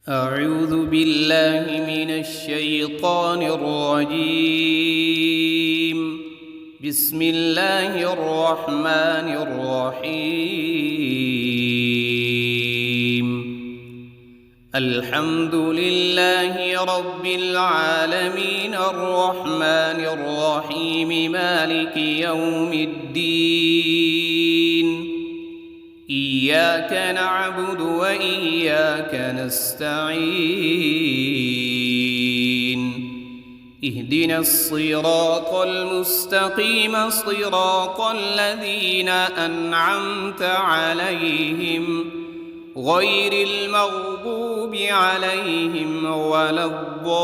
أعوذ بالله من الشيطان الرجيم. بسم الله الرحمن الرحيم. الحمد لله رب العالمين الرحمن الرحيم مالك يوم الدين. إياك نعبد وإياك نستعين. اهدنا الصراط المستقيم صراط الذين أنعمت عليهم غير المغضوب عليهم ولا الضالين.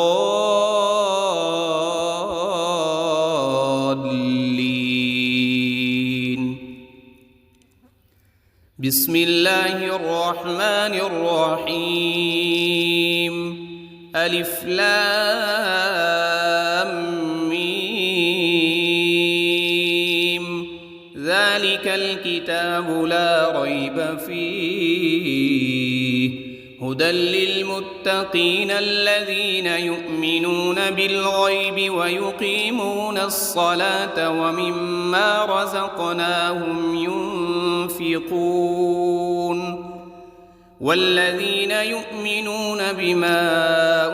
بسم الله الرحمن الرحيم. ألف لام ميم. ذلك الكتاب لا ريب فيه هدى للمتقين الذين يؤمنون بالغيب ويقيمون الصلاة ومما رزقناهم ينفقون. والذين يؤمنون بما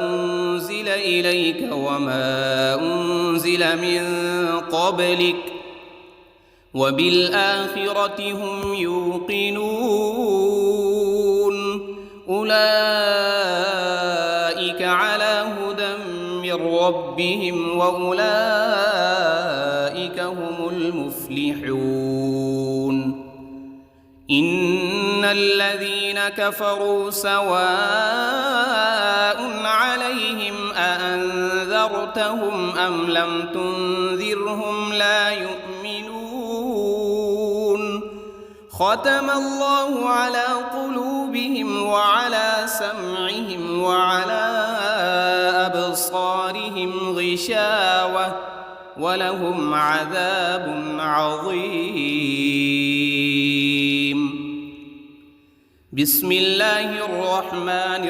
أنزل إليك وما أنزل من قبلك وبالآخرة هم يوقنون. أولئك على هدى من ربهم وأولئك هم المفلحون. إن الذين كفروا سواء عليهم أأنذرتهم أم لم تنذرهم لا يؤمنون. ختم الله على قلوبهم وعلى سمعهم وعلى أبصارهم غشاوة ولهم عذاب عظيم. بسم الله الرحمن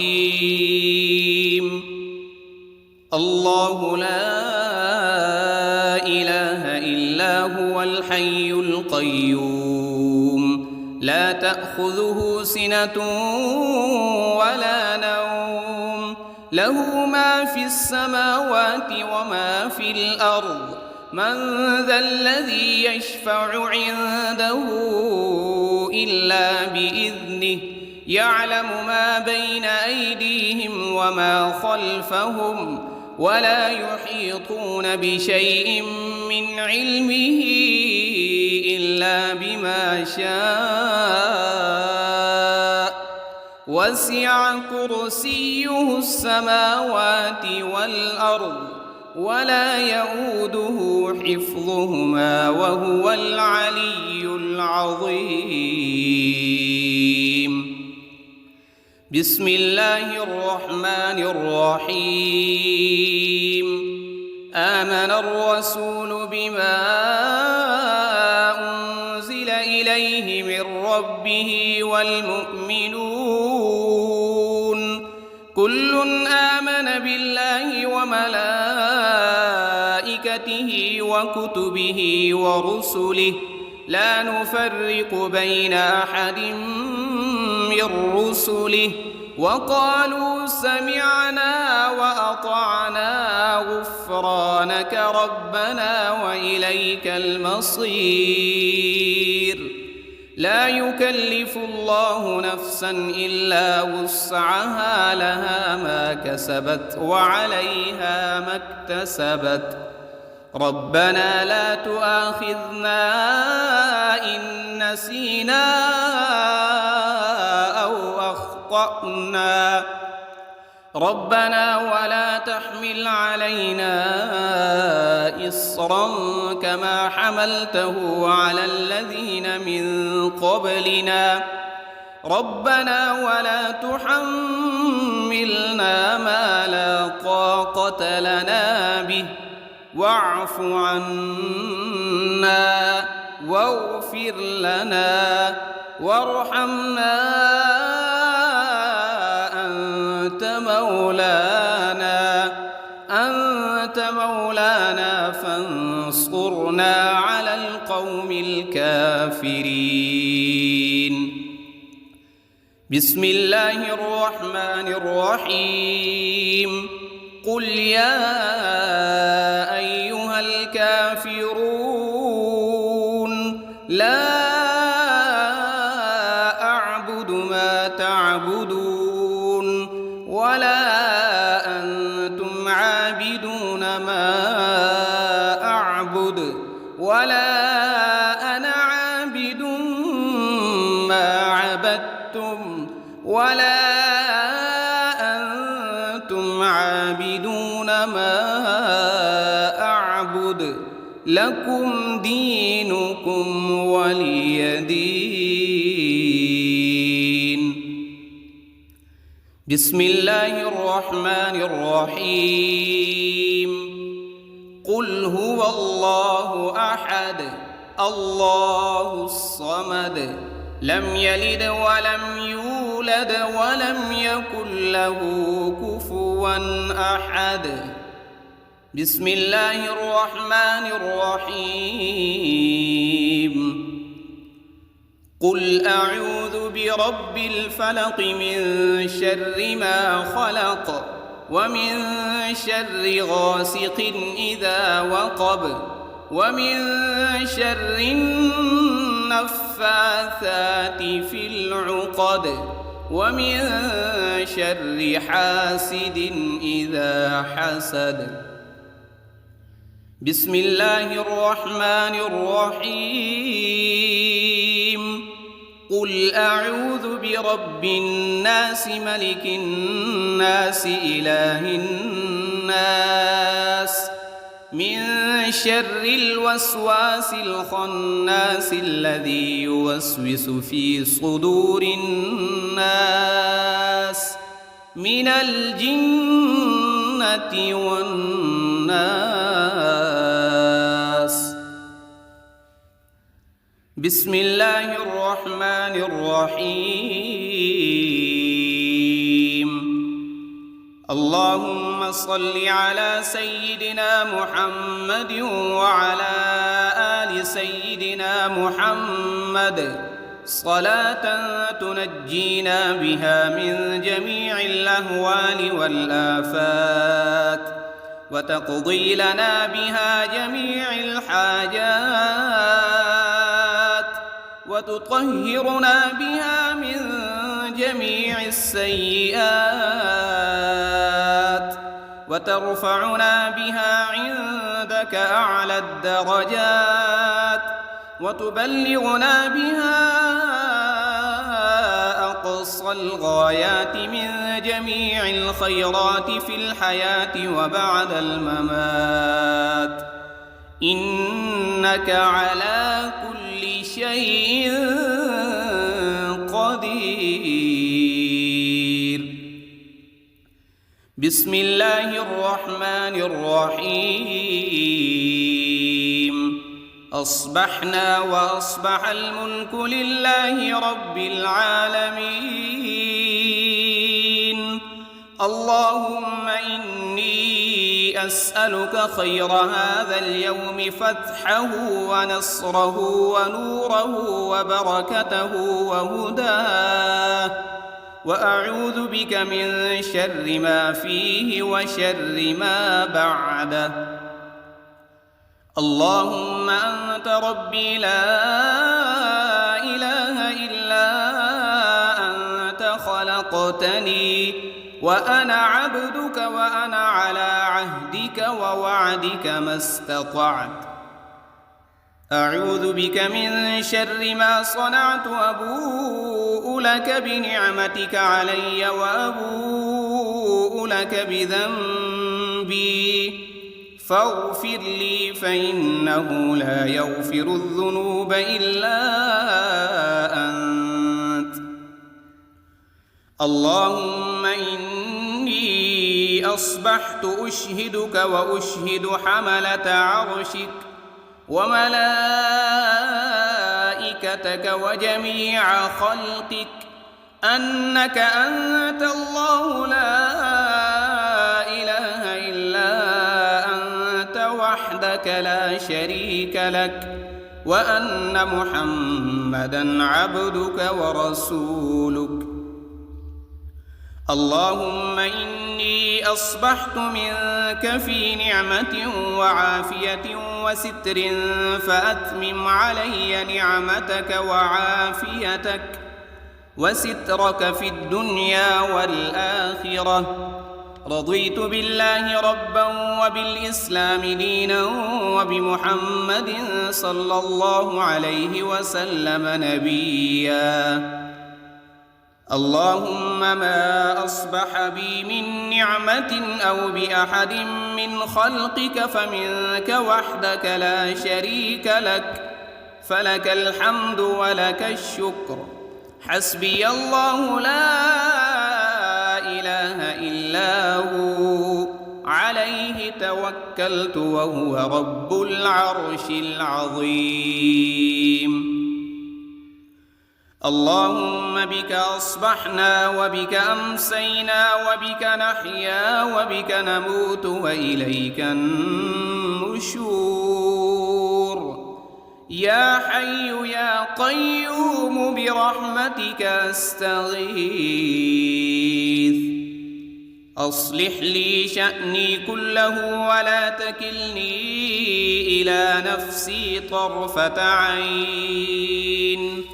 الرحيم. الله لا إله إلا هو الحي القيوم لا تأخذه سنة ولا نوم له ما في السماوات وما في الأرض. من ذا الذي يشفع عنده إلا بإذنه يعلم ما بين أيديهم وما خلفهم ولا يحيطون بشيء من علمه إلا بما شاء. وسع كرسيه السماوات والأرض ولا يؤوده حفظهما وهو العلي العظيم. بسم الله الرحمن الرحيم. آمن الرسول بما أنزل إليه من ربه والمؤمنون كل آمن بالله وملائكته وكتبه ورسله لا نفرق بين أحد من رسله وقالوا سمعنا وأطعنا غفرانك ربنا وإليك المصير. لا يكلف الله نفسا إلا وسعها لها ما كسبت وعليها ما اكتسبت. ربنا لا تؤاخذنا إن نسينا أو أخطأنا. ربنا ولا تحمل علينا إصرا كما حملته على الذين من قبلنا. ربنا ولا تحملنا ما لا طاقة لنا به واعف عنا واغفر لنا وارحمنا أنت مولانا فانصرنا على القوم الكافرين. بسم الله الرحمن الرحيم. قل يا أيها الكافرون لا أعبد ما تعبدون ولا أنتم عابدون ما أعبد ولا أنا عابد ما عبدتم ولا أنتم عابدون ما أعبد لكم دينكم ولي دين. بسم الله الرحمن الرحيم. قل هو الله أحد الله الصمد لم يلد ولم يولد ولم يكن له كفوا أحد. بسم الله الرحمن الرحيم. قل أعوذ برب الفلق من شر ما خلق ومن شر غاسق إذا وقب ومن شر النفاثات في العقد ومن شر حاسد إذا حسد. بسم الله الرحمن الرحيم. قل أعوذ برب الناس ملك الناس إله الناس من شر الوسواس الخناس الذي يوسوس في صدور الناس من الجنة والناس. بسم الله الرحمن الرحيم. اللهم صل على سيدنا محمد وعلى آل سيدنا محمد صلاة تنجينا بها من جميع الأهوال والآفات وتقضي لنا بها جميع الحاجات وتطهرنا بها من جميع السيئات وترفعنا بها عندك أعلى الدرجات وتبلغنا بها أقصى الغايات من جميع الخيرات في الحياة وبعد الممات إنك على كل شيء قدير. بسم الله الرحمن الرحيم. أصبحنا وأصبح الملك لله رب العالمين. اللهم إني أسألك خير هذا اليوم فتحه ونصره ونوره وبركته وهداه وأعوذ بك من شر ما فيه وشر ما بعده. اللهم أنت ربي لا إله إلا أنت خلقتني وأنا عبدك وأنا على عهدك ووعدك ما استطعت. أعوذ بك من شر ما صنعت وأبوء لك بنعمتك علي وأبوء لك بذنبي فاغفر لي فإنه لا يغفر الذنوب إلا أنت. اللهم إني أصبحت أشهدك وأشهد حملة عرشك وملائكتك وجميع خلقك أنك أنت الله لا وحدك لا شريك لك وأن محمدًا عبدك ورسولك. اللهم إني أصبحت منك في نعمة وعافية وستر، فأتمم علي نعمتك وعافيتك وسترك في الدنيا والآخرة. رضيت بالله ربا وبالإسلام دينا وبمحمد صلى الله عليه وسلم نبيا. اللهم ما أصبح بي من نعمة أو بأحد من خلقك فمنك وحدك لا شريك لك، فلك الحمد ولك الشكر. حسبي الله لا إله إلا هو، عليه توكلت وهو رب العرش العظيم. اللهم بك أصبحنا وبك أمسينا وبك نحيا وبك نموت وإليك النشور. يا حي يا قيوم برحمتك أستغيث. أصلح لي شأني كله ولا تكلني إلى نفسي طرفة عين.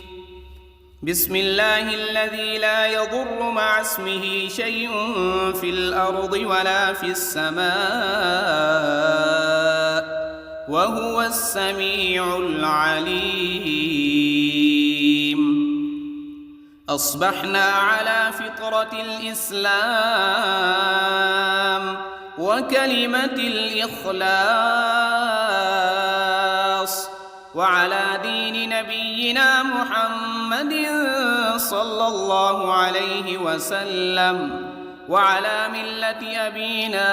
بسم الله الذي لا يضر مع اسمه شيء في الأرض ولا في السماء وهو السميع العليم. أصبحنا على فطرة الإسلام وكلمة الإخلاص وعلى دين نبينا محمد صلى الله عليه وسلم وعلى ملة أبينا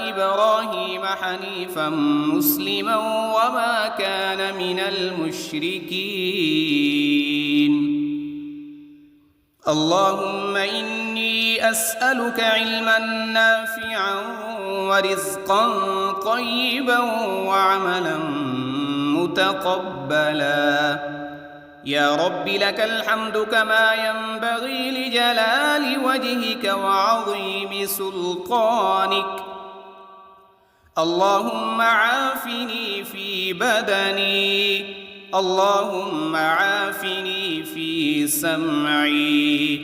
إبراهيم حنيفا مسلما وما كان من المشركين. اللهم إني أسألك علما نافعا ورزقا طيبا وعملا متقبلا. يا رب لك الحمد كما ينبغي لجلال وجهك وعظيم سلطانك. اللهم عافني في بدني، اللهم عافني في سمعي،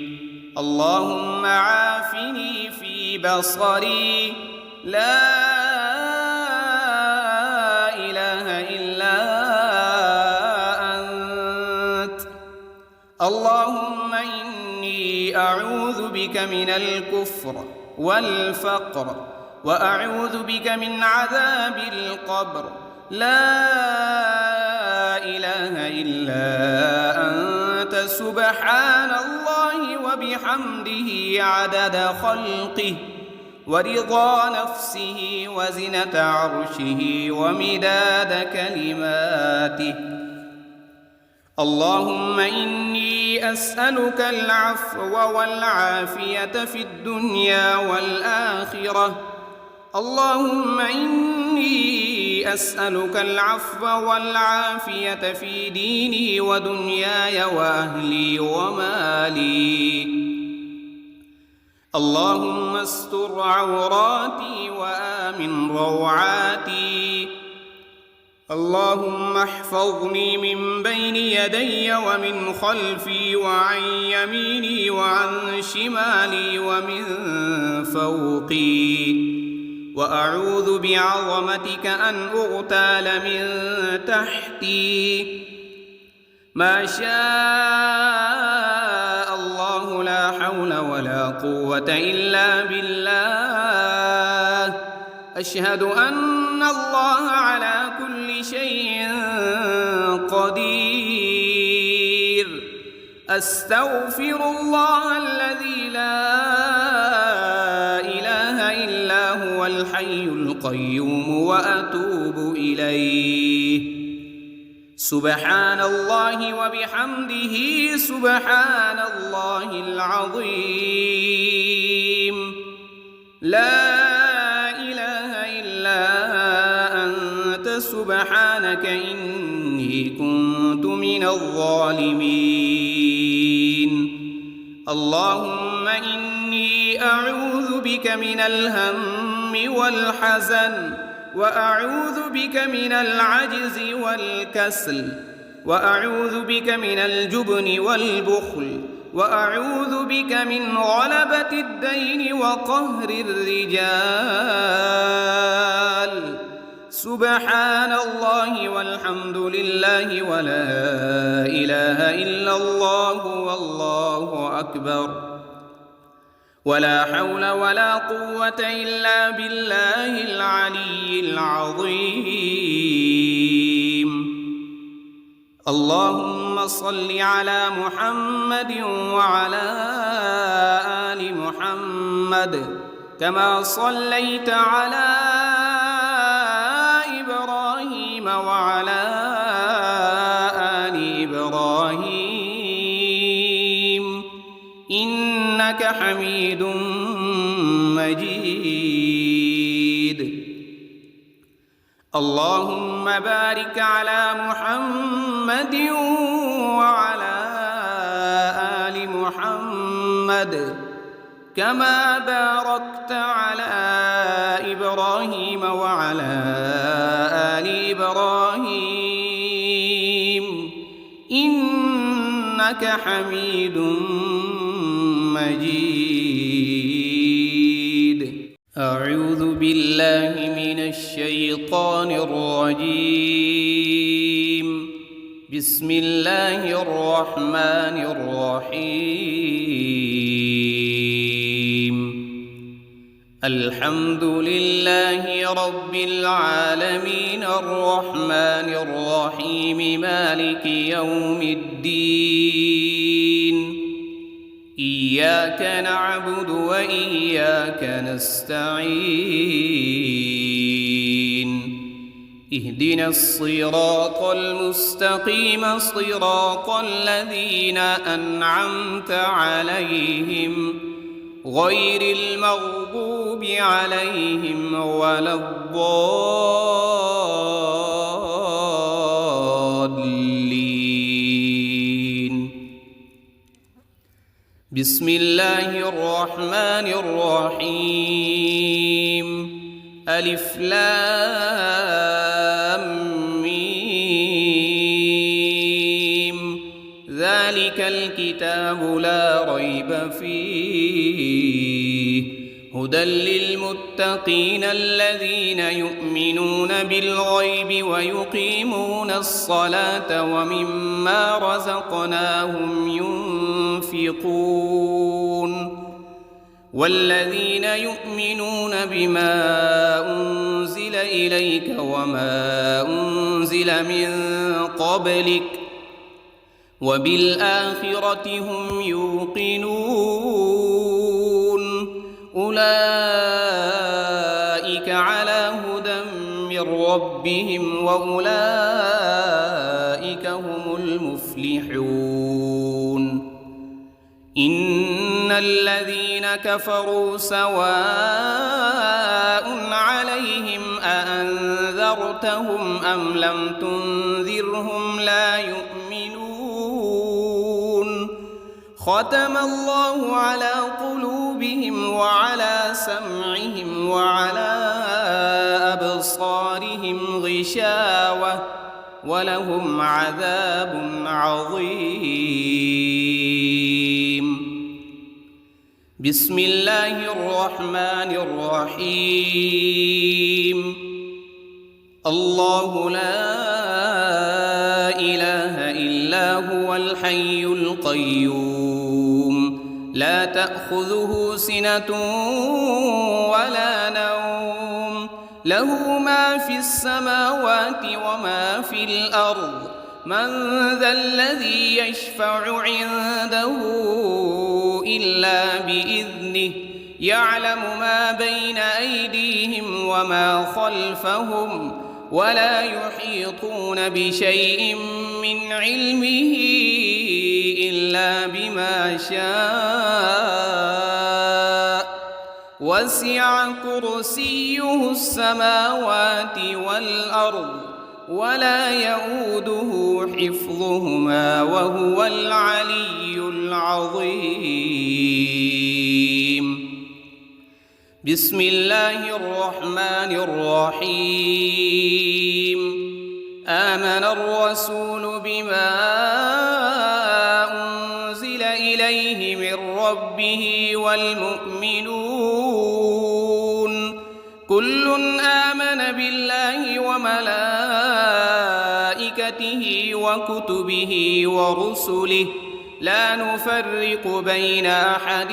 اللهم عافني في بصري. لا إله إلا أنت. اللهم إني أعوذ بك من الكفر والفقر وأعوذ بك من عذاب القبر. لا إله إلا أنت سبحان الله وبحمده عدد خلقه ورضا نفسه وزنة عرشه ومداد كلماته. اللهم إني أسألك العفو والعافية في الدنيا والآخرة. اللهم إني أسألك العفو والعافية في ديني ودنياي وأهلي ومالي. اللهم استر عوراتي وآمن روعاتي. اللهم احفظني من بين يدي ومن خلفي وعن يميني وعن شمالي ومن فوقي. وأعوذ بعظمتك أن أغتال من تحتي. ما شاء الله لا حول ولا قوة إلا بالله. أشهد أن الله على كل شيء قدير. أستغفر الله الذي لا إله إلا هو الحي القيوم وأتوب إليه. سبحان الله وبحمده سبحان الله العظيم. لا إله إلا سبحانك إني كنت من الظالمين. اللهم إني أعوذ بك من الهم والحزن، وأعوذ بك من العجز والكسل، وأعوذ بك من الجبن والبخل، وأعوذ بك من غلبة الدين وقهر الرجال. سبحان الله والحمد لله ولا إله إلا الله والله أكبر، ولا حول ولا قوة إلا بالله العلي العظيم. اللهم صل على محمد وعلى آل محمد كما صليت على إبراهيم وعلى آل إبراهيم إنك حميد مجيد. اللهم بارك على محمد وعلى آل محمد كما باركت على إبراهيم وعلى آل إبراهيم إنك حميد مجيد. أعوذ بالله من الشيطان الرجيم. بسم الله الرحمن الرحيم. الحمد لله رب العالمين الرحمن الرحيم مالك يوم الدين. إياك نعبد وإياك نستعين. اهدنا الصراط المستقيم صراط الذين أنعمت عليهم غير المغضوب عليهم ولا الضالين. بسم الله الرحمن الرحيم. ألف لام ميم. ذلك الكتاب لا ريب فيه هدى للمتقين الذين يؤمنون بالغيب ويقيمون الصلاة ومما رزقناهم ينفقون. والذين يؤمنون بما أنزل إليك وما أنزل من قبلك وبالآخرة هم يوقنون. أولئك على هدى من ربهم وأولئك هم المفلحون. إن الذين كفروا سواء عليهم أأنذرتهم أم لم تنذرهم لا يؤمنون. ختم الله على قلوبهم وعلى سمعهم وعلى أبصارهم غشاوة ولهم عذاب عظيم. بسم الله الرحمن الرحيم. الله لا إله إلا هو الحي القيوم لا تأخذه سنة ولا نوم له ما في السماوات وما في الأرض. من ذا الذي يشفع عنده إلا بإذنه يعلم ما بين أيديهم وما خلفهم ولا يحيطون بشيء من علمه إلا بما شاء. وسع كرسيه السماوات والأرض ولا يؤوده حفظهما وهو العلي العظيم. بسم الله الرحمن الرحيم. آمن الرسول بما أنزل إليه من ربه والمؤمنون كل آمن بالله وملائكته وكتبه ورسله لا نفرق بين أحد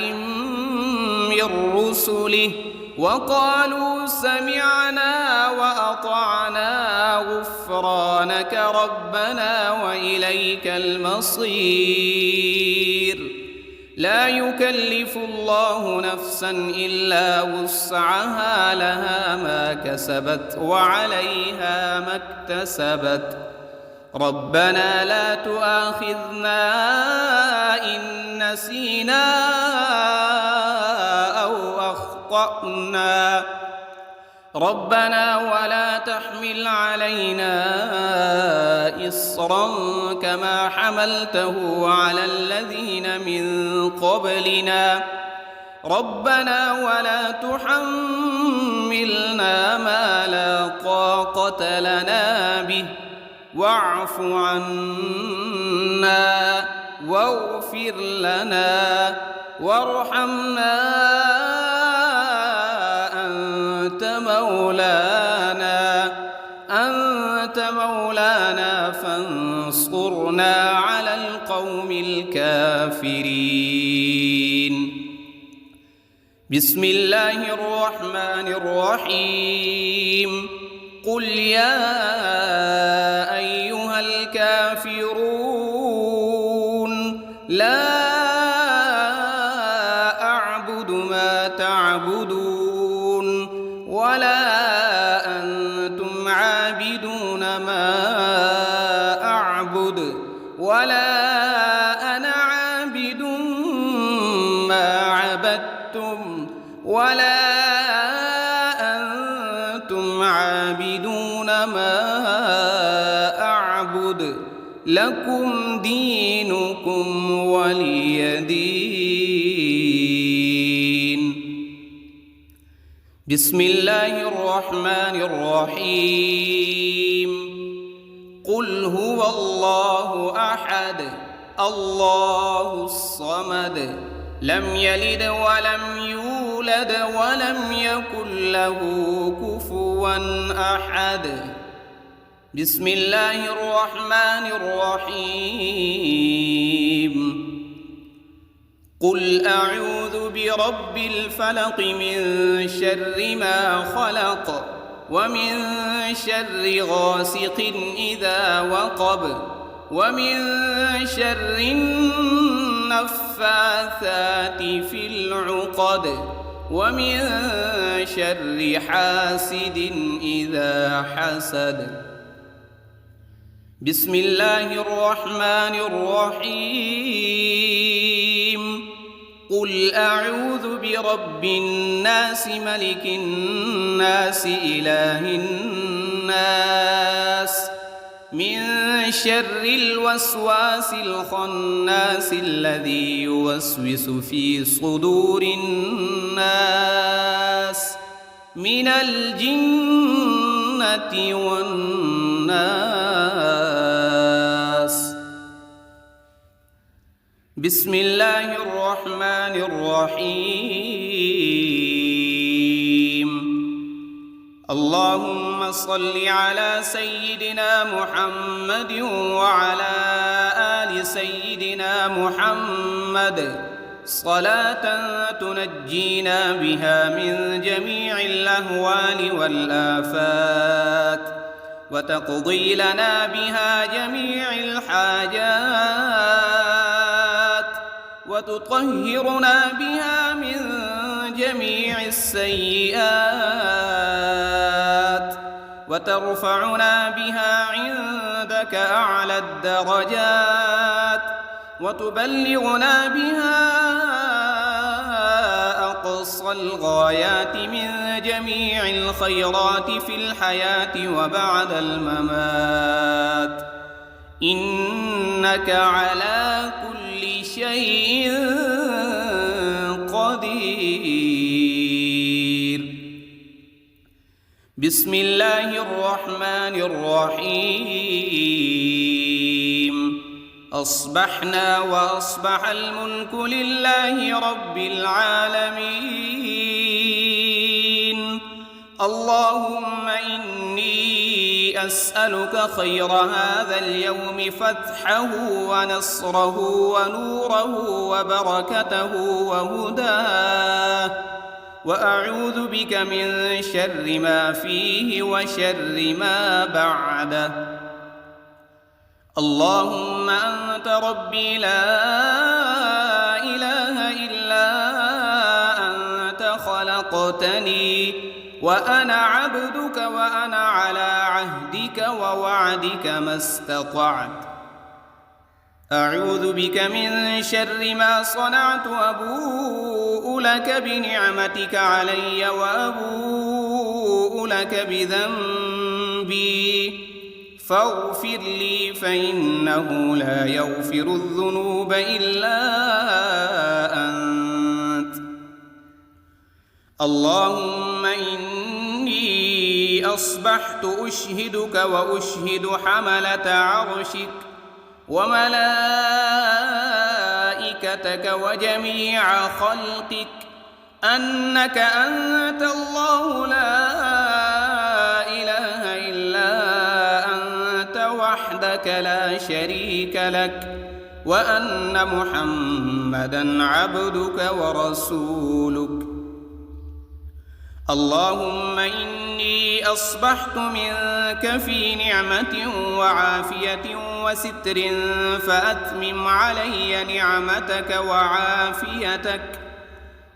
من رسله وقالوا سمعنا وأطعنا غفرانك ربنا وإليك المصير. لا يكلف الله نفسا إلا وسعها لها ما كسبت وعليها ما اكتسبت. ربنا لا تؤاخذنا إن نسينا أو أخطأنا ربنا ولا تحمل علينا إصرا كما حملته على الذين من قبلنا ربنا ولا تحملنا ما لا طاقة لنا به واعف عنا واغفر لنا وارحمنا أنت مولانا فانصرنا على القوم الكافرين. بسم الله الرحمن الرحيم. قل يا أيها الكافرون لا أعبد ما تعبدون ولا أنتم عابدون ما أعبد ولا أنا عابد ما عبدتم ولا أنتم عابدون ما أعبد لكم دينكم ولي دين. بسم الله الرحمن الرحيم. قل هو الله أحد الله الصمد لم يلد ولم يولد ولم يكن له كفوا أحد. بسم الله الرحمن الرحيم. قل أعوذ برب الفلق من شر ما خلق ومن شر غاسق إذا وقب ومن شر النفاثات في العقد ومن شر حاسد إذا حسد. بسم الله الرحمن الرحيم. قل أعوذ برب الناس ملك الناس إله الناس من شر الوسواس الخناس الذي يوسوس في صدور الناس من الجنة والناس. بسم الله الرحمن الرحيم. اللهم صل على سيدنا محمد وعلى آل سيدنا محمد صلاة تنجينا بها من جميع الأهوال والآفات وتقضي لنا بها جميع الحاجات وتطهرنا بها من جميع السيئات وترفعنا بها عندك أعلى الدرجات وتبلغنا بها أقصى أقصى الغايات من جميع الخيرات في الحياة وبعد الممات، إنك على كل شيء قدير. بسم الله الرحمن الرحيم. أصبحنا وأصبح الملك لله رب العالمين. اللهم إني أسألك خير هذا اليوم، فتحه ونصره ونوره وبركته وهداه، وأعوذ بك من شر ما فيه وشر ما بعده. اللهم أنت ربي لا إله إلا أنت، خلقتني وأنا عبدك وأنا على عهدك ووعدك ما استطعت. أعوذ بك من شر ما صنعت، أبوء لك بنعمتك علي وأبوء لك بذنبي، فاغفر لي فإنه لا يغفر الذنوب إلا أنت. اللهم إني أصبحت أشهدك وأشهد حملة عرشك وملائكتك وجميع خلقك أنك أنت الله لا إله إلا أنت وحدك لا شريك لك، وأن محمدًا عبدك ورسولك. اللهم إني أصبحت منك في نعمة وعافية وستر، فأتمم علي نعمتك وعافيتك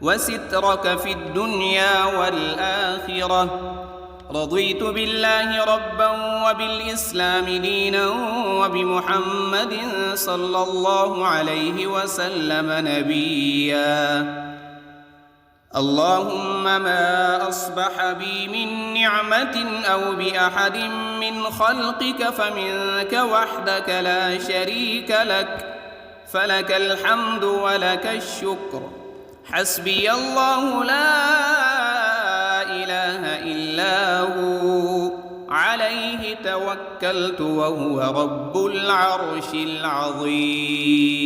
وسترك في الدنيا والآخرة. رضيت بالله ربا وبالإسلام دينا وبمحمد صلى الله عليه وسلم نبيا. اللهم ما أصبح بي من نعمة أو بأحد من خلقك فمنك وحدك لا شريك لك، فلك الحمد ولك الشكر. حسبي الله لا إله إلا هو، عليه توكلت وهو رب العرش العظيم.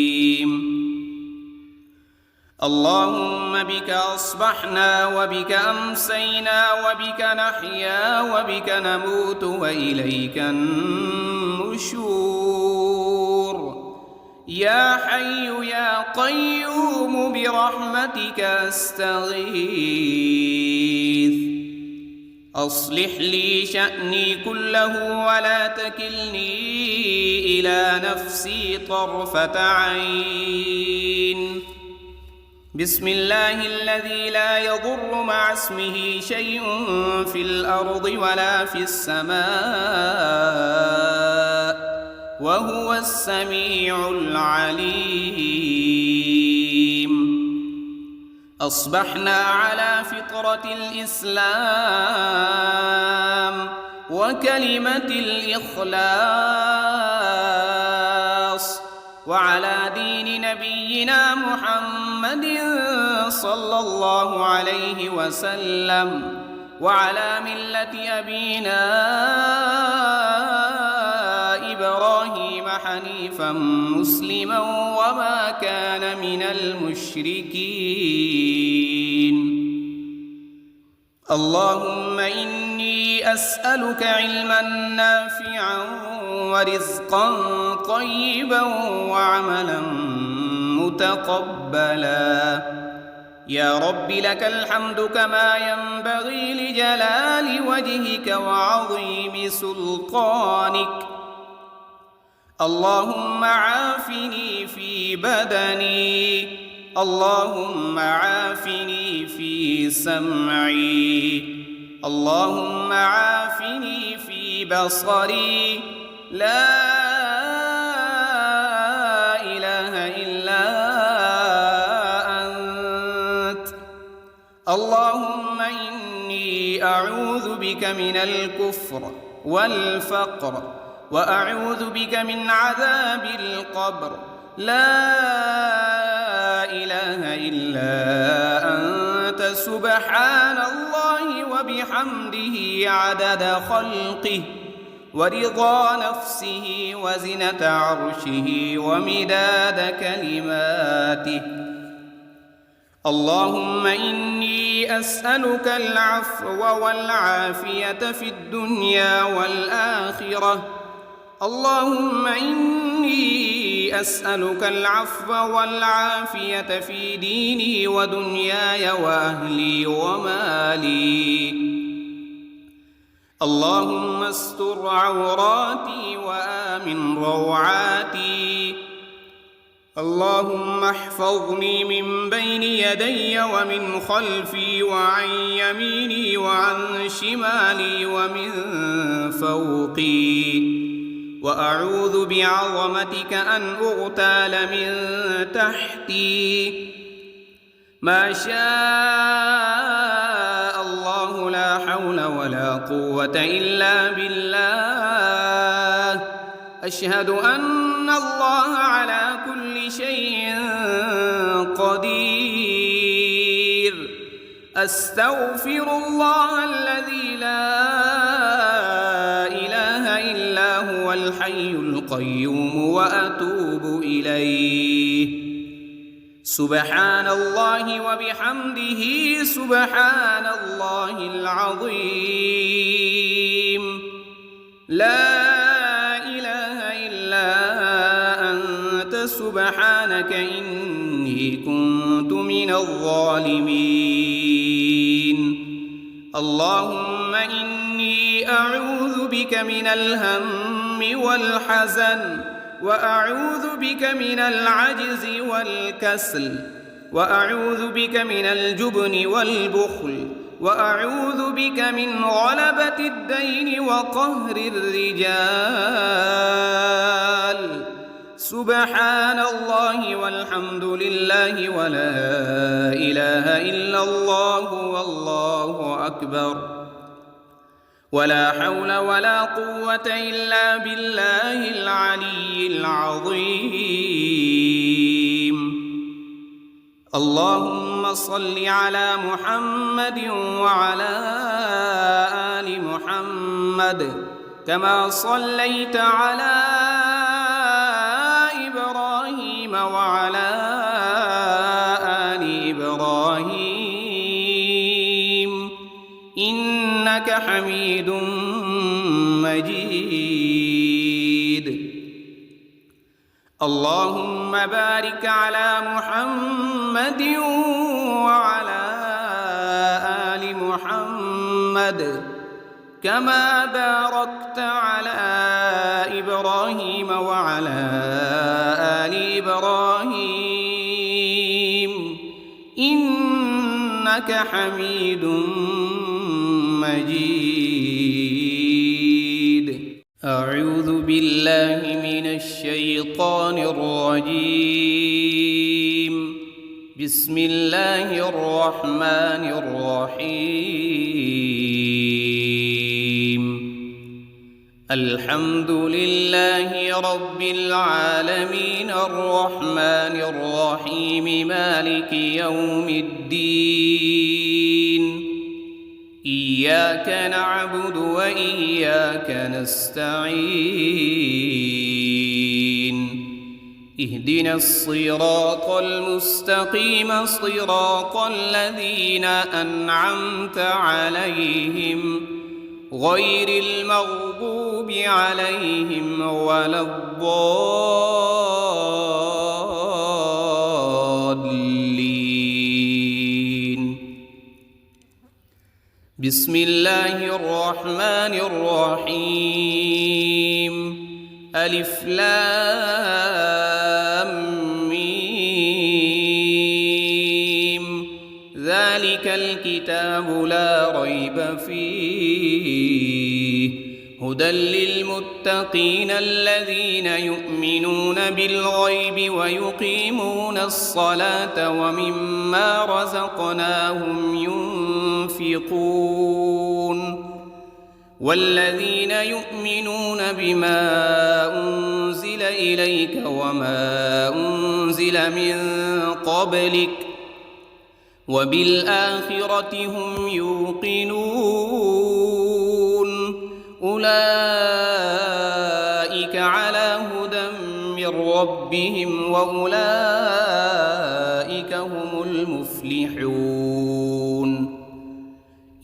اللهم بك أصبحنا وبك أمسينا وبك نحيا وبك نموت وإليك النشور. يا حي يا قيوم برحمتك أستغيث. أصلح لي شأني كله ولا تكلني إلى نفسي طرفة عين. بسم الله الذي لا يضر مع اسمه شيء في الأرض ولا في السماء، وهو السميع العليم. أصبحنا على فطرة الإسلام وكلمة الإخلاص، وعلى دين نبينا محمد صلى الله عليه وسلم، وعلى ملة أبينا إبراهيم حنيفا مسلما وما كان من المشركين. اللهم إني أسألك علما نافعا ورزقا طيبا وعملا متقبلا. يا رب لك الحمد كما ينبغي لجلال وجهك وعظيم سلطانك. اللهم عافني في بدني، اللهم عافني في سمعي، اللهم عافني في بصري. لا إله إلا أنت. اللهم إني أعوذ بك من الكفر والفقر وأعوذ بك من عذاب القبر. لا إله إلا أنت سبحان الله وبحمده عدد خلقه ورضا نفسه وزنة عرشه ومداد كلماته. اللهم إني أسألك العفو والعافية في الدنيا والآخرة. اللهم إني أسألك العفو والعافية في ديني ودنياي وأهلي ومالي. اللهم استر عوراتي وآمن روعاتي. اللهم احفظني من بين يدي ومن خلفي وعن يميني وعن شمالي ومن فوقي. وأعوذ بعظمتك أن أغتال من تحتي. ما شاء الله لا حول ولا قوة إلا بالله. أشهد أن الله على كل شيء قدير. أستغفر الله الذي لا إله إلا هو الحي القيوم وأتوب إليه. سبحان الله وبحمده سبحان الله العظيم. لا إله إلا أنت سبحانك إني كنت من الظالمين. اللهم إني أعوذ بك من الهم والحزن وأعوذ بك من العجز والكسل وأعوذ بك من الجبن والبخل وأعوذ بك من غلبة الدين وقهر الرجال. سبحان الله والحمد لله ولا إله إلا الله والله أكبر. ولا حول ولا قوة إلا بالله العلي العظيم. اللهم صل على محمد وعلى آل محمد كما صليت على إبراهيم وعلى آل إبراهيم إنك حميد مجيد. اللهم بارك على محمد وعلى آل محمد كما باركت على إبراهيم وعلى آل إبراهيم إنك حميد مجيد. أعوذ بالله من الشيطان الرجيم. بسم الله الرحمن الرحيم. الحمد لله رب العالمين الرحمن الرحيم مالك يوم الدين. إياك نعبد وإياك نستعين. اهدنا الصراط المستقيم صراط الذين أنعمت عليهم غير المغضوب عليهم ولا الضالين. بسم الله الرحمن الرحيم. ألف لام ميم. ذلك الكتاب لا ريب فيه هدى للمتقين الذين يؤمنون بالغيب ويقيمون الصلاة ومما رزقناهم ينفقون والذين يؤمنون بما أنزل إليك وما أنزل من قبلك وبالآخرة هم يوقنون أولئك على هدى من ربهم وأولئك هم المفلحون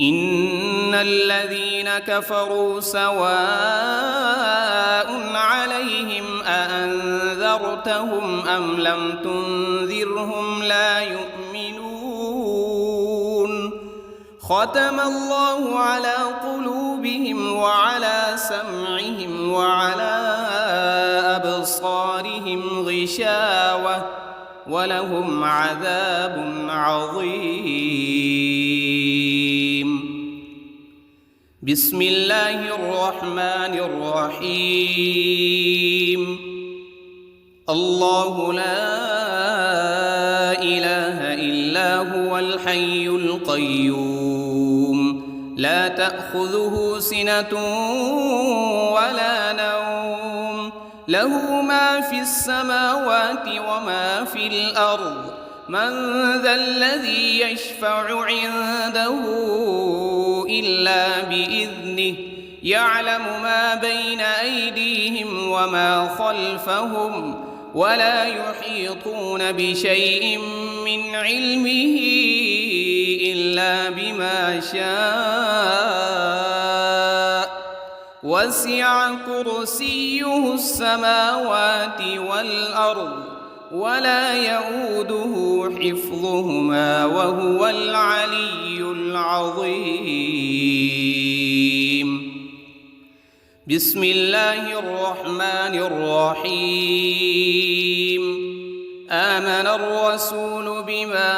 إن الذين كفروا سواء عليهم أأنذرتهم أم لم تنذرهم لا يؤمنون ختم الله على قلوبهم وعلى سمعهم وعلى أبصارهم غشاوة ولهم عذاب عظيم بسم الله الرحمن الرحيم الله لا إله إلا هو الحي القيوم لا تأخذه سنة ولا نوم له ما في السماوات وما في الأرض من ذا الذي يشفع عنده إلا بإذنه يعلم ما بين أيديهم وما خلفهم ولا يحيطون بشيء من علمه إلا بما شاء وسع كرسيه السماوات والأرض ولا يؤوده حفظهما وهو العلي العظيم بسم الله الرحمن الرحيم آمن الرسول بما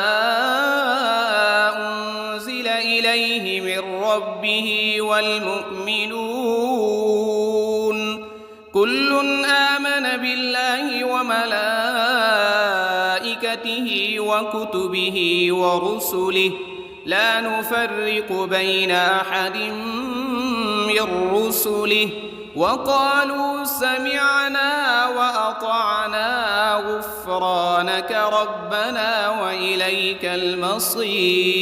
أنزل إليه من ربه والمؤمنون كل آمن بالله وملائكته وكتبه ورسله لا نفرق بين أحد من رسله وقالوا سمعنا وأطعنا غفرانك ربنا وإليك المصير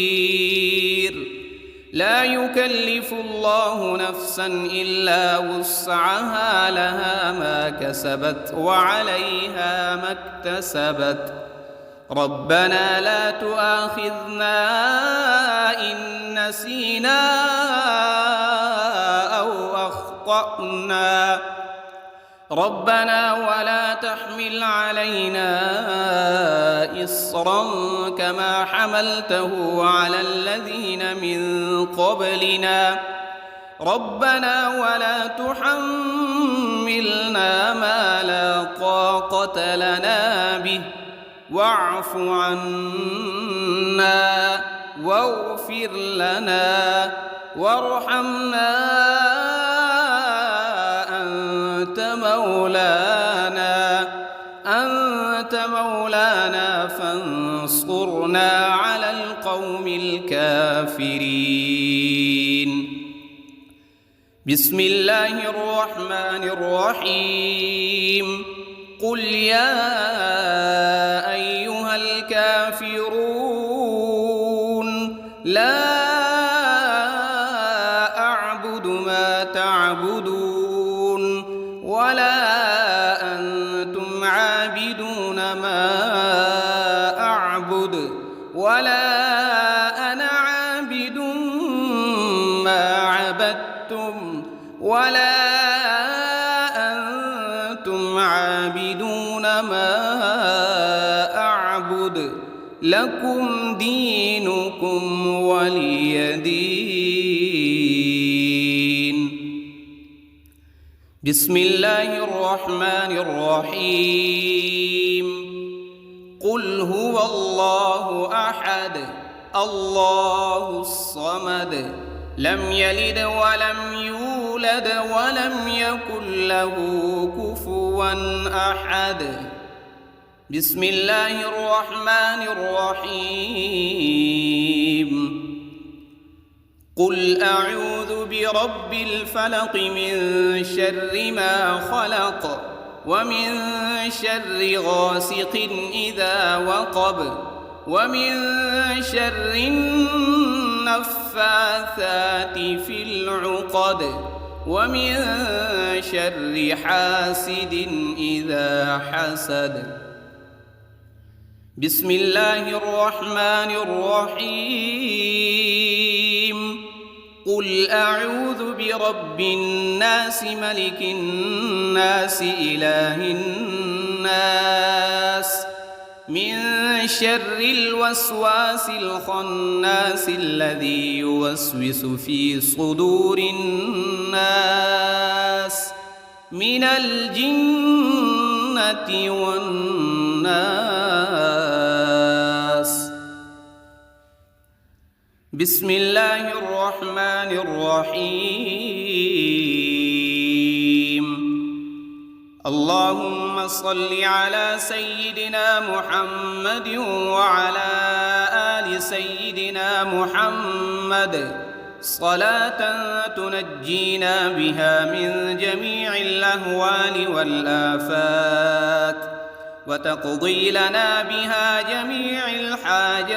لا يكلف الله نفسا إلا وسعها لها ما كسبت وعليها ما اكتسبت ربنا لا تؤاخذنا إن نسينا أو أخطأنا ربنا ولا تحمل علينا إصرا كما حملته على الذين من قبلنا ربنا ولا تحملنا ما لا طاقة لنا به واعف عنا واغفر لنا وارحمنا أنت مولانا فانصرنا على القوم الكافرين بسم الله الرحمن الرحيم قل يا أيها الكافرون لا أعبد ما تعبدون ولا أنتم عابدون ما أعبد ولا أنا عابد ما عبدتم ولا أنتم عابدون ما أعبد لكم دينكم ولي دين بسم الله الرحمن الرحيم قل هو الله أحد الله الصمد لم يلد ولم يولد ولم يكن له كفوا أحد. بسم الله الرحمن الرحيم. قل أعوذ برب الفلق من شر ما خلق ومن شر غاسق إذا وقب ومن شر النفاثات في العقد ومن شر حاسد إذا حسد. بسم الله الرحمن الرحيم. قل أعوذ برب الناس ملك الناس إله الناس من شر الوسواس الخناس الذي يوسوس في صدور الناس من الجنة والناس. بسم الله الرحمن الرحيم. اللهم صل على سيدنا محمد وعلى آل سيدنا محمد صلاة تنجينا بها من جميع الأهوال والآفات وتقضي لنا بها جميع الحاجات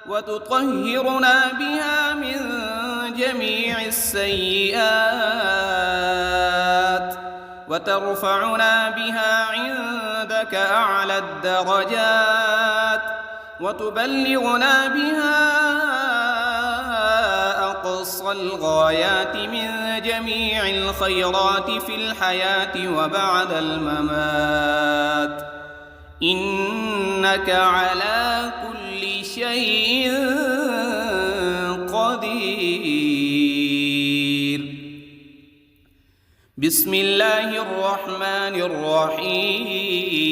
وتطهرنا بها من جميع السيئات وترفعنا بها عندك أعلى الدرجات وتبلغنا بها أقصى الغايات من جميع الخيرات في الحياة وبعد الممات، إنك على كل شيء قدير. بسم الله الرحمن الرحيم.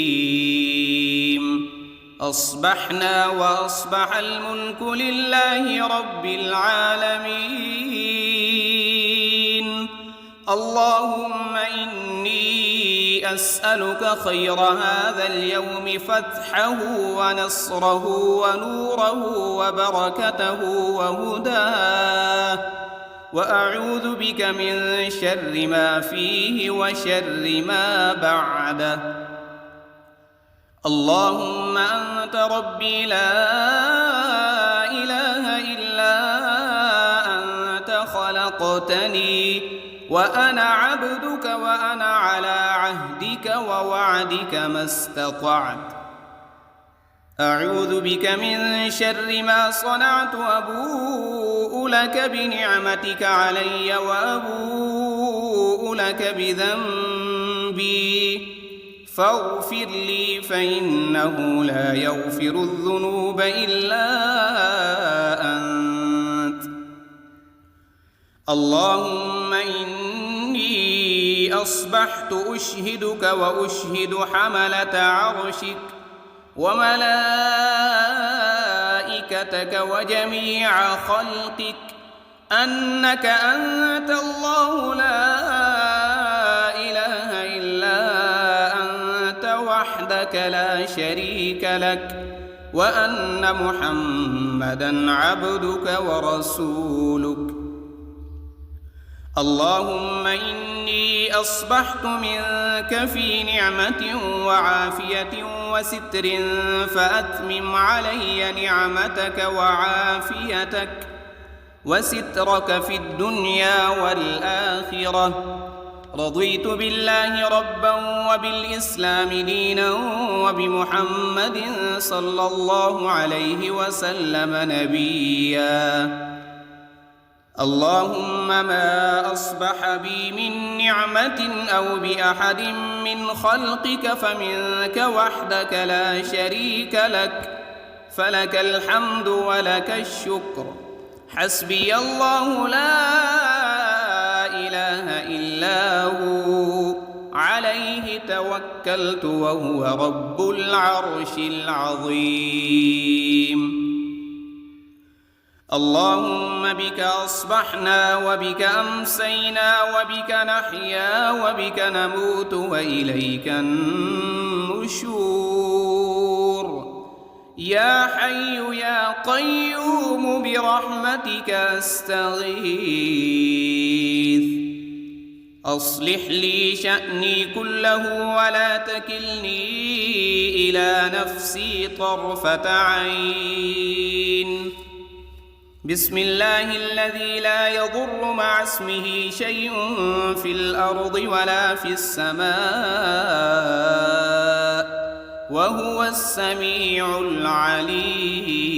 أصبحنا وأصبح الملك لله رب العالمين. اللهم إني أسألك خير هذا اليوم فتحه ونصره ونوره وبركته وهداه، وأعوذ بك من شر ما فيه وشر ما بعده. اللهم أنت ربي لا إله إلا أنت خلقتني وأنا عبدك وأنا على عهدك ووعدك ما استطعت. أعوذ بك من شر ما صنعت وأبوء لك بنعمتك علي وأبوء لك بذنبي فاغفر لي فإنه لا يغفر الذنوب إلا أنت. اللهم إني أصبحت أشهدك وأشهد حملة عرشك وملائكتك وجميع خلقك أنك أنت الله لا إله إلا أنت وحدك لا شريك لك، وأن محمدًا عبدك ورسولك. اللهم إني أصبحت منك في نعمة وعافية وستر فأتمم علي نعمتك وعافيتك وسترك في الدنيا والآخرة. رضيت بالله ربا وبالإسلام دينا وبمحمد صلى الله عليه وسلم نبيا. اللهم ما أصبح بي من نعمة أو بأحد من خلقك فمنك وحدك لا شريك لك، فلك الحمد ولك الشكر. حسبي الله لا إله إلا هو عليه توكلت وهو رب العرش العظيم. اللهم بك أصبحنا وبك أمسينا وبك نحيا وبك نموت وإليك النشور. يا حي يا قيوم برحمتك أستغيث. أصلح لي شأني كله ولا تكلني إلى نفسي طرفة عين. بسم الله الذي لا يضر مع اسمه شيء في الأرض ولا في السماء وهو السميع العليم.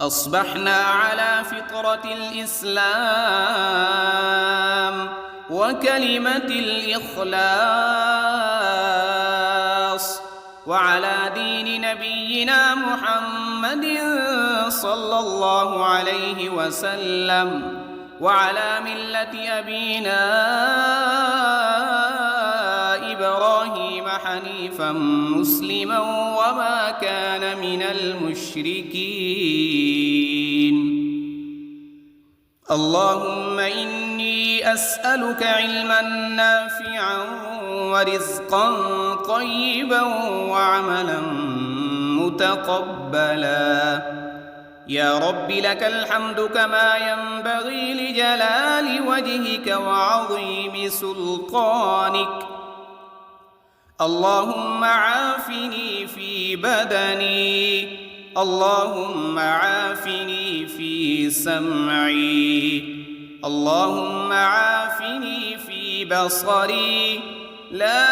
أصبحنا على فطرة الإسلام وكلمة الإخلاص وعلى دين نبينا محمد صلى الله عليه وسلم وعلى ملة أبينا إبراهيم حنيفا مسلما وما كان من المشركين. اللهم إني أسألك علما نافعا ورزقا طيبا وعملا متقبلا. يا رب لك الحمد كما ينبغي لجلال وجهك وعظيم سلطانك. اللهم عافني في بدني، اللهم عافني في سمعي، اللهم عافني في بصري. لا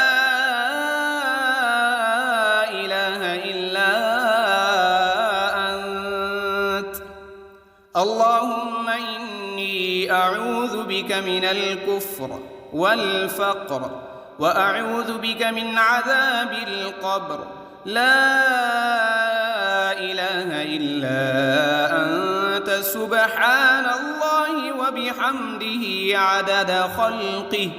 إله إلا أنت. اللهم إني أعوذ بك من الكفر والفقر وأعوذ بك من عذاب القبر. لا إله إلا أنت سبحان الله وبحمده عدد خلقه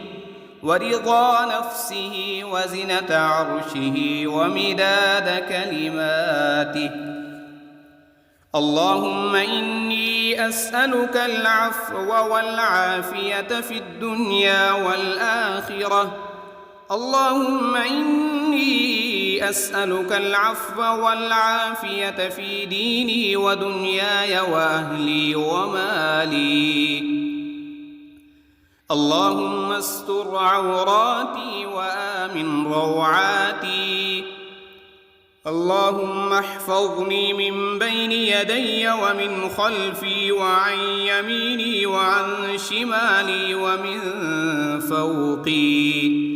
ورضا نفسه وزنة عرشه ومداد كلماته. اللهم إني أسألك العفو والعافية في الدنيا والآخرة. اللهم إني أسألك العفو والعافية في ديني ودنياي وأهلي ومالي. اللهم استر عوراتي وآمن روعاتي. اللهم احفظني من بين يدي ومن خلفي وعن يميني وعن شمالي ومن فوقي.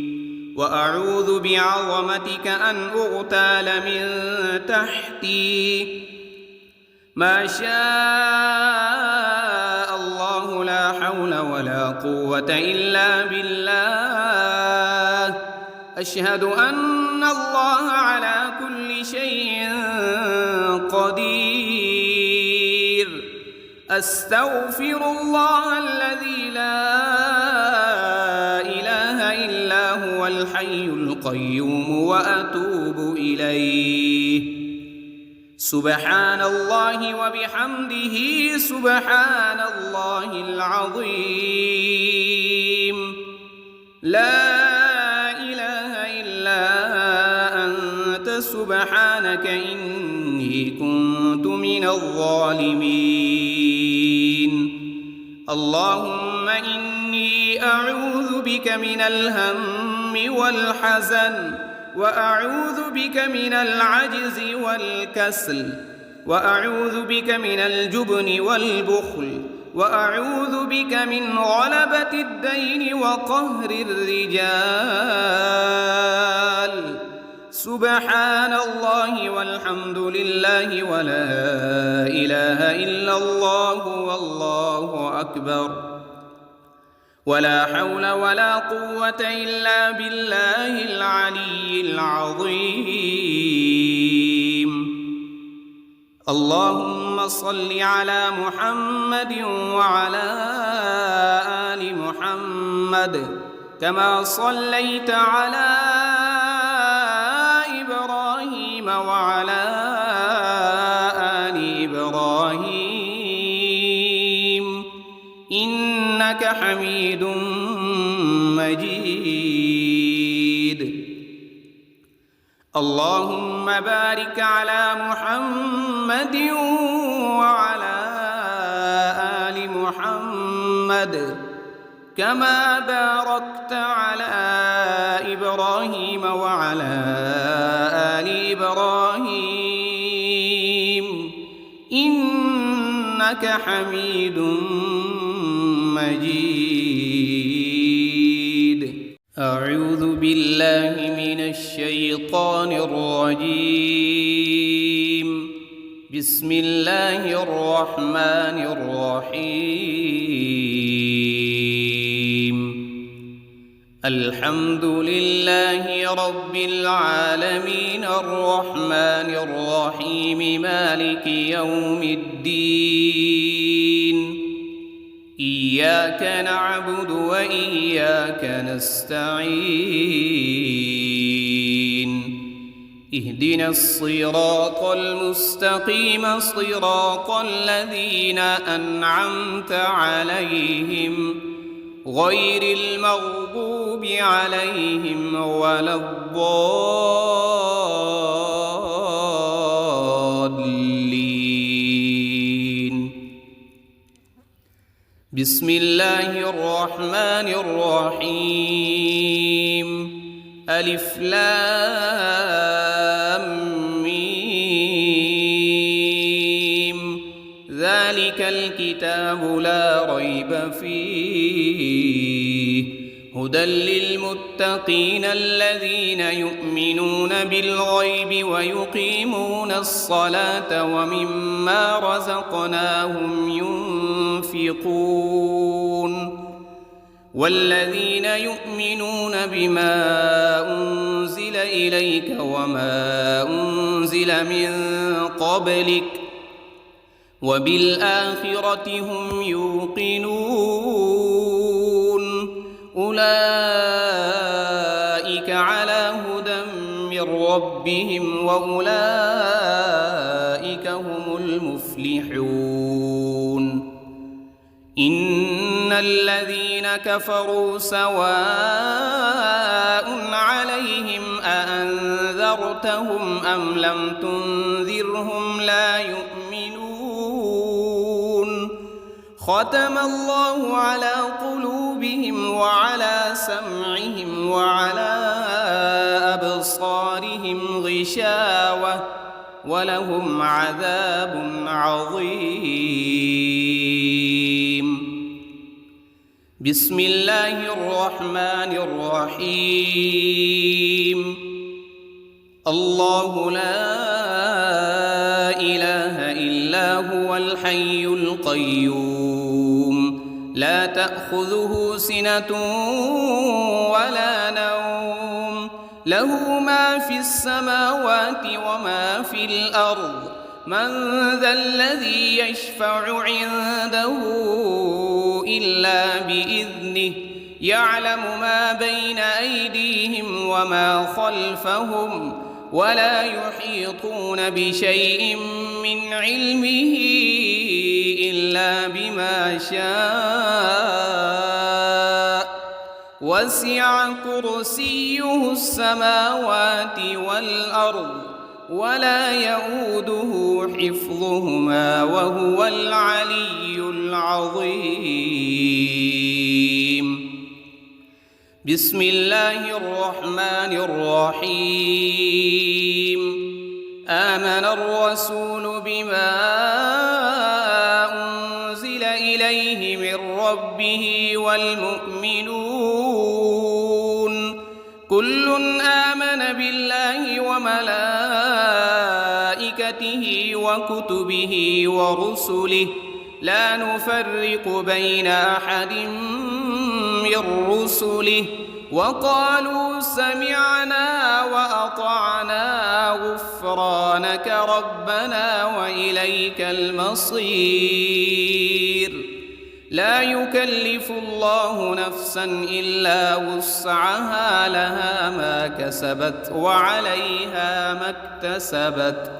وأعوذ بعظمتك أن أغتال من تحتي. ما شاء الله لا حول ولا قوة إلا بالله. أشهد أن الله على كل شيء قدير. أستغفر الله الذي لا إله إلا هو الحي القيوم وأتوب إليه. سبحان الله وبحمده سبحان الله العظيم. لا إله إلا أنت سبحانك إني كنت من الظالمين. اللهم إني أعوذ بك من الهم والحزن وأعوذ بك من العجز والكسل وأعوذ بك من الجبن والبخل وأعوذ بك من غلبة الدين وقهر الرجال. سبحان الله والحمد لله ولا إله إلا الله والله أكبر. ولا حول ولا قوة إلا بالله العلي العظيم. اللهم صل على محمد وعلى آل محمد كما صليت على إبراهيم وعلى آل حميد مجيد. اللهم بارك على محمد وعلى آل محمد كما باركت على إبراهيم وعلى آل إبراهيم إنك حميد مجيد. أعوذ بالله من الشيطان الرجيم. بسم الله الرحمن الرحيم. الحمد لله رب العالمين الرحمن الرحيم مالك يوم الدين. إياك نعبد وإياك نستعين. اهدنا الصراط المستقيم صراط الذين أنعمت عليهم غير المغضوب عليهم ولا الضالين. بسم الله الرحمن الرحيم. ألف لام ميم. ذلك الكتاب لا ريب فيه هدى للمتقين الذين يؤمنون بالغيب ويقيمون الصلاة ومما رزقناهم ينفقون. والذين يؤمنون بما أنزل إليك وما أنزل من قبلك وبالآخرة هم يوقنون. أولئك على هدى من ربهم وأولئك هم المفلحون. إن الذين كفروا سواء عليهم أأنذرتهم أم لم تنذرهم لا يؤمنون. ختم الله على قلوبهم وعلى سمعهم وعلى أبصارهم غشاوة ولهم عذاب عظيم. بسم الله الرحمن الرحيم. الله لا إله إلا هو الحي القيوم لا تأخذه سنة ولا نوم له ما في السماوات وما في الأرض. من ذا الذي يشفع عنده إلا بإذنه يعلم ما بين أيديهم وما خلفهم ولا يحيطون بشيء من علمه إلا بما شاء. وسع كرسيه السماوات والأرض ولا يؤوده حفظهما وهو العلي العظيم. بسم الله الرحمن الرحيم. آمن الرسول بما أنزل إليه من ربه والمؤمنون كل آمن بالله وملائكته وكتبه ورسله لا نفرق بين أحد من رسله وقالوا سمعنا وأطعنا غفرانك ربنا وإليك المصير. لا يكلف الله نفسا إلا وسعها لها ما كسبت وعليها ما اكتسبت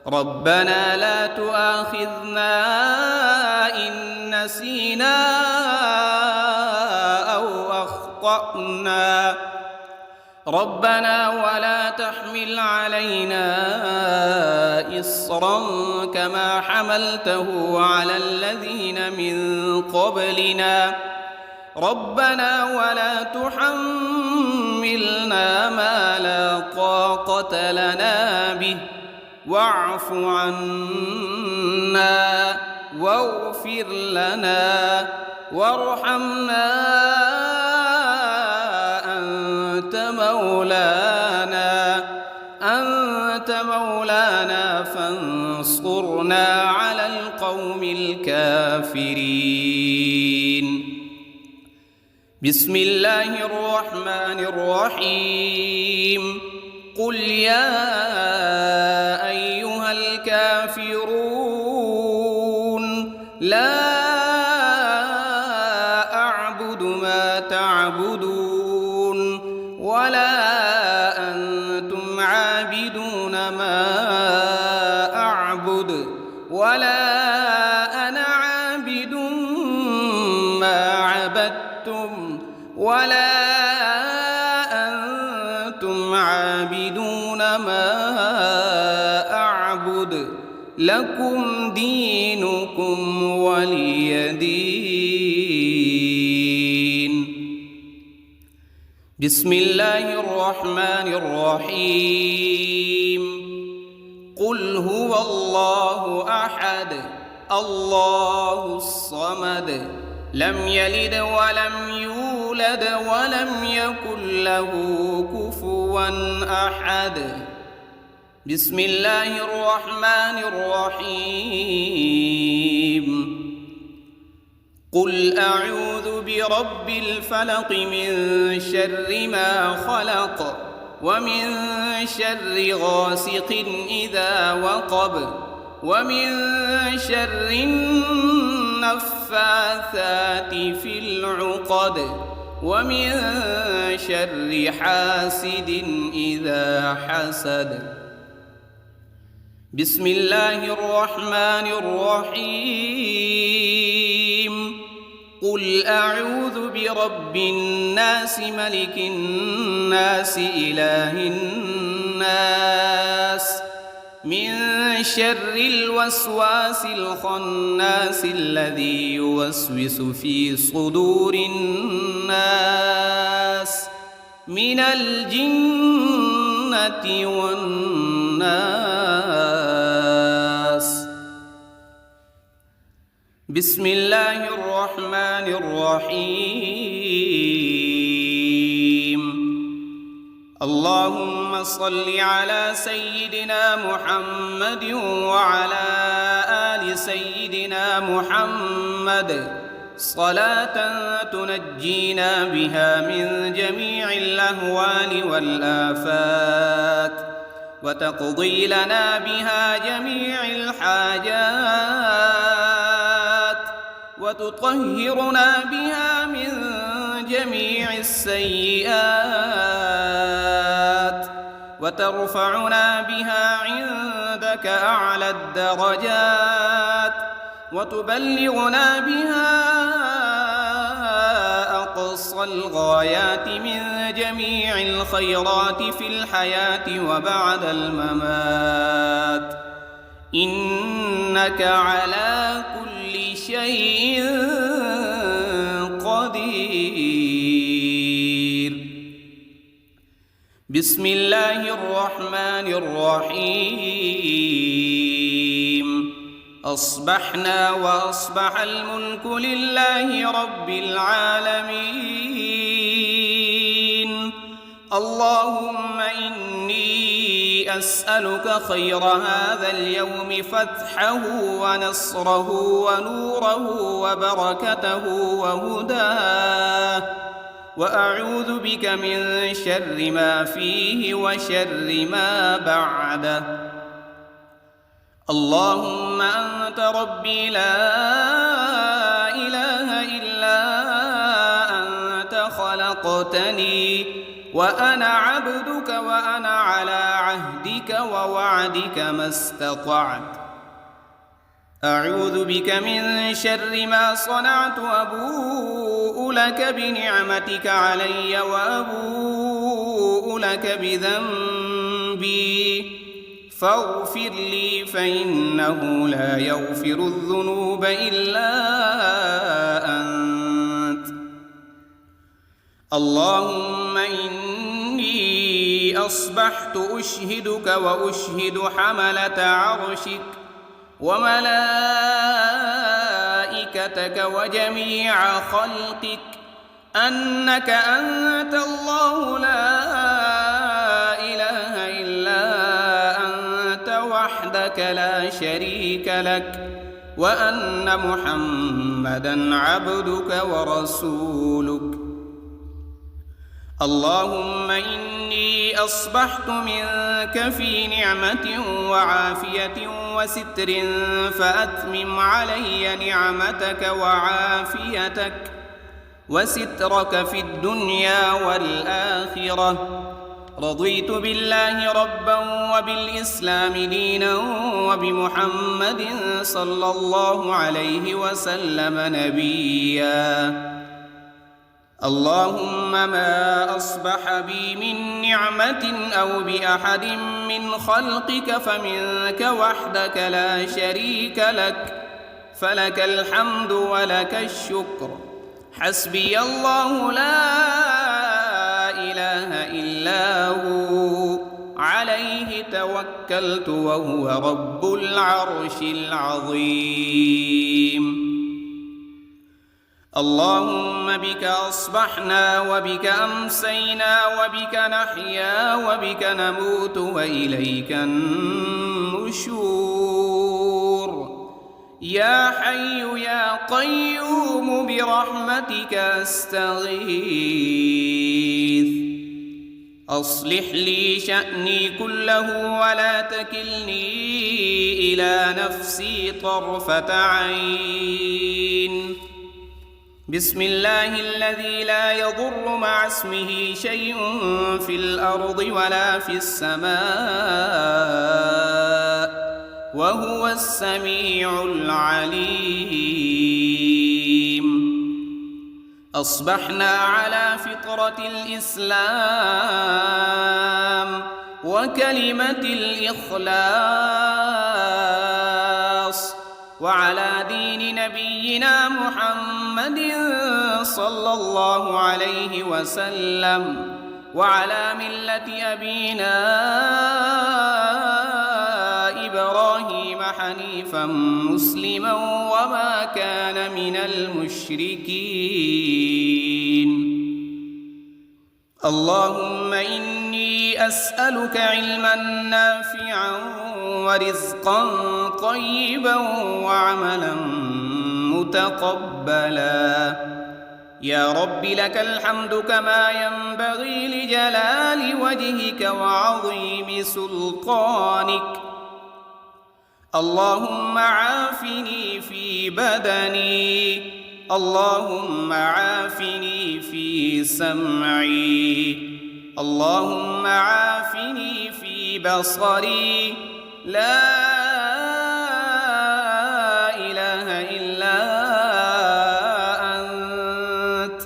ربنا لا تؤاخذنا إن نسينا أو أخطأنا ربنا ولا تحمل علينا إصرا كما حملته على الذين من قبلنا ربنا ولا تحملنا ما لا طاقة لنا به واعف عنا واغفر لنا وارحمنا أنت مولانا فانصرنا على القوم الكافرين. بسم الله الرحمن الرحيم. قل يا أيها الكافرون لا أعبد ما تعبدون ولا أنتم عابدون ما أعبد ولا أنا عابد ما عبدتم ولا أنتم عابدون ما أعبد لكم دينكم ولي دين. بسم الله الرحمن الرحيم. قل هو الله أحد الله الصمد لم يلد ولم يولد ولم يكن له كفوا أحد. بسم الله الرحمن الرحيم. قل أعوذ برب الفلق من شر ما خلق ومن شر غاسق إذا وقب ومن شر النفاثات في العقد ومن شر حاسد إذا حسد. بسم الله الرحمن الرحيم. قل أعوذ برب الناس ملك الناس إله الناس من شر الوسواس الخناس الذي يوسوس في صدور الناس من الجنة والناس. بسم الله الرحمن الرحيم. اللهم صل على سيدنا محمد وعلى آل سيدنا محمد صلاة تنجينا بها من جميع الأهوال والآفات وتقضي لنا بها جميع الحاجات وتطهرنا بها من جميع السيئات وترفعنا بها عندك أعلى الدرجات وتبلغنا بها أقصى الغايات من جميع الخيرات في الحياة وبعد الممات إنك على كل شيء قدير. بسم الله الرحمن الرحيم. أصبحنا وأصبح الملك لله رب العالمين. اللهم إني أسألك خير هذا اليوم فتحه ونصره ونوره وبركته وهداه وأعوذ بك من شر ما فيه وشر ما بعده. اللهم أنت ربي لا إله إلا أنت خلقتني وأنا عبدك وأنا على عهدك ووعدك ما استطعت. أعوذ بك من شر ما صنعت، وأبوء لك بنعمتك علي وأبوء لك بذنبي فاغفر لي، فإنه لا يغفر الذنوب إلا أنت. اللهم إني أصبحت أشهدك وأشهد حملة عرشك وملائكتك وجميع خلقك أنك أنت الله لا إله إلا أنت وحدك لا شريك لك، وأن محمدًا عبدك ورسولك. اللهم إني أصبحت منك في نعمة وعافية وستر، فأتمم علي نعمتك وعافيتك وسترك في الدنيا والآخرة. رضيت بالله ربا وبالإسلام دينا وبمحمد صلى الله عليه وسلم نبيا. اللهم ما أصبح بي من نعمة أو بأحد من خلقك فمنك وحدك لا شريك لك، فلك الحمد ولك الشكر. حسبي الله لا إله إلا هو، عليه توكلت وهو رب العرش العظيم. اللهم بك أصبحنا وبك أمسينا وبك نحيا وبك نموت وإليك النشور. يا حي يا قيوم برحمتك أستغيث. أصلح لي شأني كله ولا تكلني إلى نفسي طرفة عين. بسم الله الذي لا يضر مع اسمه شيء في الأرض ولا في السماء وهو السميع العليم. أصبحنا على فطرة الإسلام وكلمة الإخلاص، وعلى دين نبينا محمد صلى الله عليه وسلم، وعلى ملة أبينا إبراهيم حنيفا مسلما وما كان من المشركين. اللهم إني أسألك علما نافعا ورزقا طيبا وعملا متقبلا. يا رب لك الحمد كما ينبغي لجلال وجهك وعظيم سلطانك. اللهم عافني في بدني، اللهم عافني في سمعي، اللهم عافني في بصري. لا إله إلا أنت.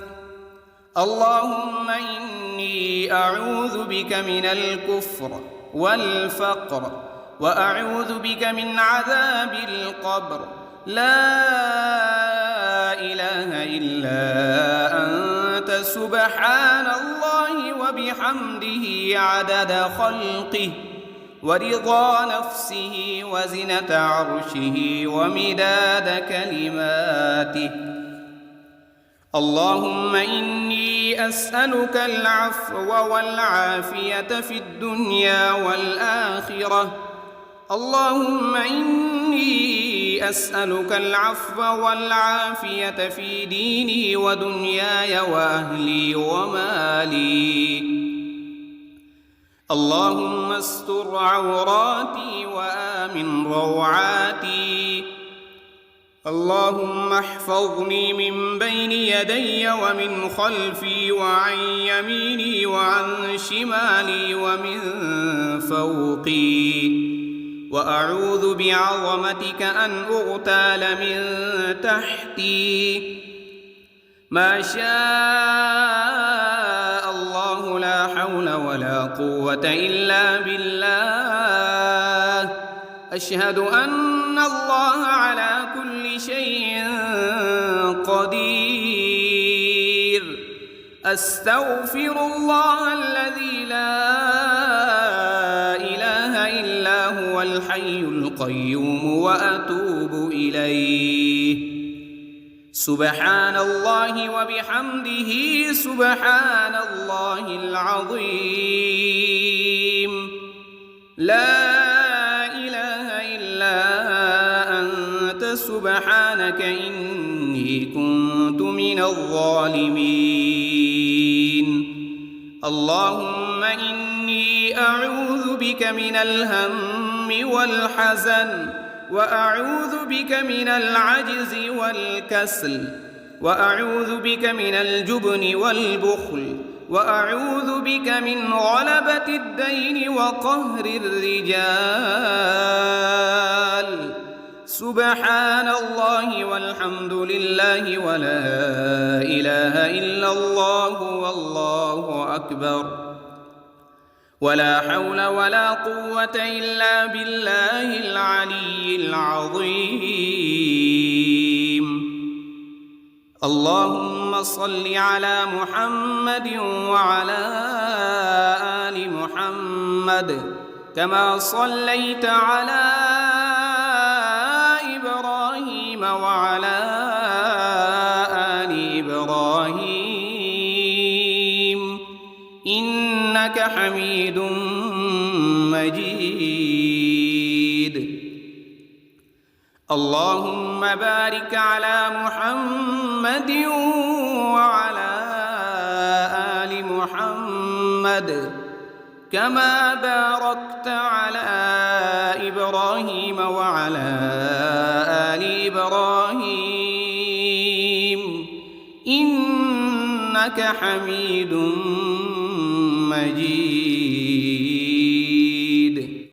اللهم إني أعوذ بك من الكفر والفقر، وأعوذ بك من عذاب القبر. لا إله إلا أنت سبحان الله وبحمده عدد خلقه ورضا نفسه وزنة عرشه ومداد كلماته. اللهم إني أسألك العفو والعافية في الدنيا والآخرة. اللهم إني أسألك العفو والعافية في ديني ودنياي وأهلي ومالي. اللهم استر عوراتي وآمن روعاتي. اللهم احفظني من بين يدي ومن خلفي وعن يميني وعن شمالي ومن فوقي، وأعوذ بعظمتك أن أغتال من تحتي. ما شاء الله لا حول ولا قوة إلا بالله. أشهد أن الله على كل شيء قدير. أستغفر الله الذي لا إله إلا هو الحي القيوم وأتوب إليه. سبحان الله وبحمده سبحان الله العظيم. لا إله إلا أنت سبحانك إني كنت من الظالمين. اللهم إني أعوذ بك من الهم والحزن، وأعوذ بك من العجز والكسل، وأعوذ بك من الجبن والبخل، وأعوذ بك من غلبة الدين وقهر الرجال. سبحان الله والحمد لله ولا إله إلا الله والله أكبر، ولا حول ولا قوة إلا بالله العلي العظيم. اللهم صل على محمد وعلى آل محمد كما صليت على إبراهيم وعلى آل إبراهيم إنك حميد مجيد. اللهم بارك على محمد وعلى آل محمد كما باركت على إبراهيم وعلى آل إبراهيم إنك حميد مجيد.